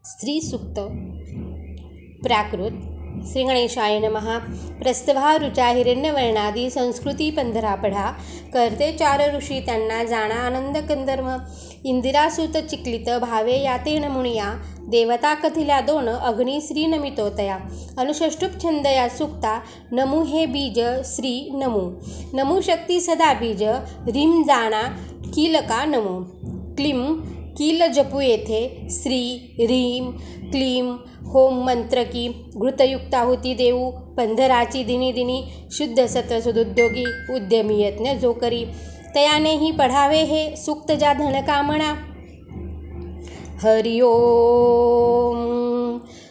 स्त्री सूक्त प्राकृत श्री गणेशाय नमः। प्रस्तभा ऋचा हिरण्यवर्णादी संस्कृती पंधरा पढा, करते चार ऋषी त्यांना जाणा आनंद कंदर्म। इंदिरासुत चिक्लित भावे याते नमुनिया, देवता कथिल्या दोन अग्नी श्री नमितो तया। अनुषष्टुप छंदया सुक्ता नमु हे बीज श्री नमु। नमु शक्ती सदा बीज रीम जाणा कीलका नमु। क्लीम कील जपू येथे श्री रीम क्लीम होम मंत्र की। घृतयुक्ताहुती देऊ पंधराची दिनी दिनी, शुद्ध सत्व सदुद्योगी उद्यमी यज्ञ जो करी। तयानेही पढावे हे सूक्त ज्या धनकामना। हरि ओम।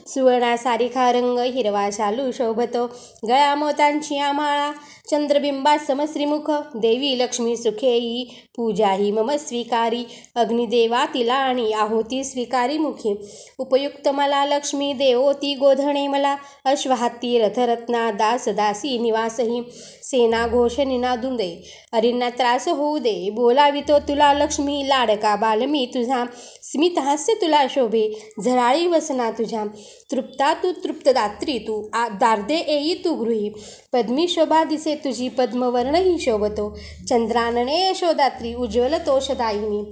सुवर्णा सारिखा रंग हिरवा शालू शोभतो, गळा मोत्यांची माळा। चंद्रबिंबा समश्रीमुख देवी लक्ष्मी सुखेई, पूजा ही मम स्वीकारी। अग्निदेवा तिला आणि आहुती स्वीकारी मुखी। उपयुक्त मला लक्ष्मी देवोती गोधणे मला। अश्वहत्ती रथरत्ना दास दासी निवासही, सेना घोष निनादून दे अरींना त्रास होऊ दे। बोलावितो तुला लक्ष्मी लाडका बालमी तुझा, स्मित हास्य तुला शोभे झराळी वसना तुझ्या। तृप्ता तू तृप्तदात्री तू दार्दे येई तू गृही, पद्मी शोभा दिसे तुझी पद्मवर्णही शोभतो। चंद्रानने यशोदात्री उज्ज्वल तोषदायिनी,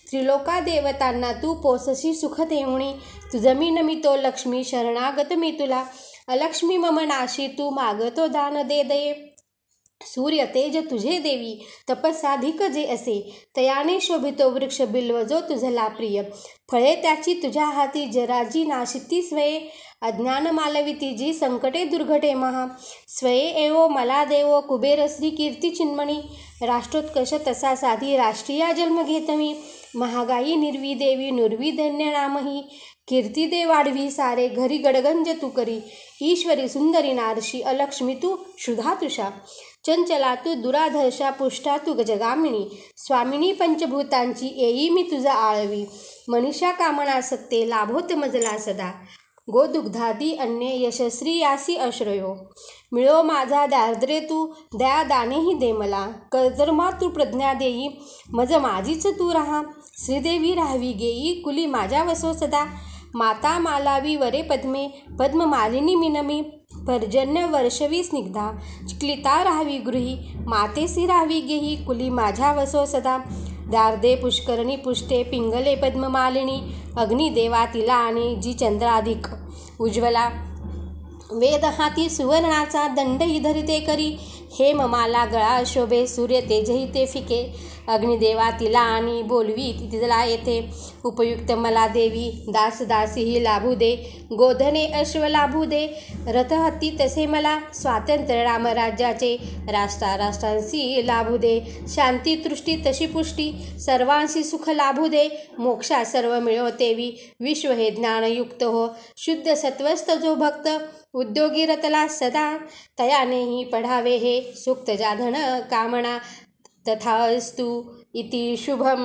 त्रिलोका देवतांना तू पोसशी सुख देऊणी। तुझं मी नमितो लक्ष्मी शरणागत मी तुला, अलक्ष्मी मम नाशी तू मागतो दान दे दये। सूर्य तेज तुझे देवी तपसाधिक जे असे, तयाने शोभितो वृक्ष बिल्व जो तुझला प्रिय। फळे त्याची तुझ्या हाती जराजी नाशिती स्वये, अज्ञान मालविती जी संकटे दुर्घटे महा। स्वये एवो मला देवो कुबेर श्री कीर्ती चिन्मणी, राष्ट्रोत्कर्ष तसा साधी राष्ट्रीया जन्म घेतमी। महागाई निर्वी देवी नुर्वी धन्य नामही, कीर्ती दे वाढवी सारे घरी गडगंज तू करी। ईश्वरी सुंदरी नारशी अलक्ष्मी तू क्षुधा तुषा, चंचला तू दुराधर्षा पुष्टा तू गजगामिनी। स्वामिनी पंचभूतांची येई मी तुझा आळवी, मनीषा कामना सत्ते लाभोत मजला सदा। गोदुग्धादी अन्य यशस्वी यासी अश्रयो, मिळो माझा दारिद्र्य तू दया दानेही दे मला। कर्जमा तू प्रज्ञा देई मज माझीच तू राहा, श्रीदेवी राहावी गेई कुली माझ्या वसो सदा। माता मालावी वरे पद्मे पद्म मालिनी मिनमी, पर्जन्य वर्षवी स्निग्धा चिक्लिता राहावी गृही। मातेसी राहावी गेही कुली माझ्या वसो सदा। दार्दे पुष्करणी पुष्टे पिंगले पद्ममालिनी, अग्निदेवा तिला आणि जी चंद्राधिक उज्ज्वला। वेद हाती सुवर्णाचा दंडही धरिते करी, हे ममाला गळा शोभे सूर्य तेजही ते फिके। अग्निदेवा तिला आणि बोलवी तिला येथे, उपयुक्त मला देवी दास दासीही लाभू दे। गोधने अश्व लाभू दे रथ हत्ती तसे मला, स्वातंत्र्य रामराज्याचे राष्ट्रांशी लाभू दे। शांती तृष्टी तशी पुष्टी सर्वांशी सुख लाभू दे। मोक्षा सर्व मिळो तेवी विश्व हे ज्ञानयुक्त हो, शुद्ध सत्वस्थ जो भक्त उद्योगी रतला सदा। तयानेही पढावे हे सूक्त ज्या धन कामना, तथास्तु इति शुभम।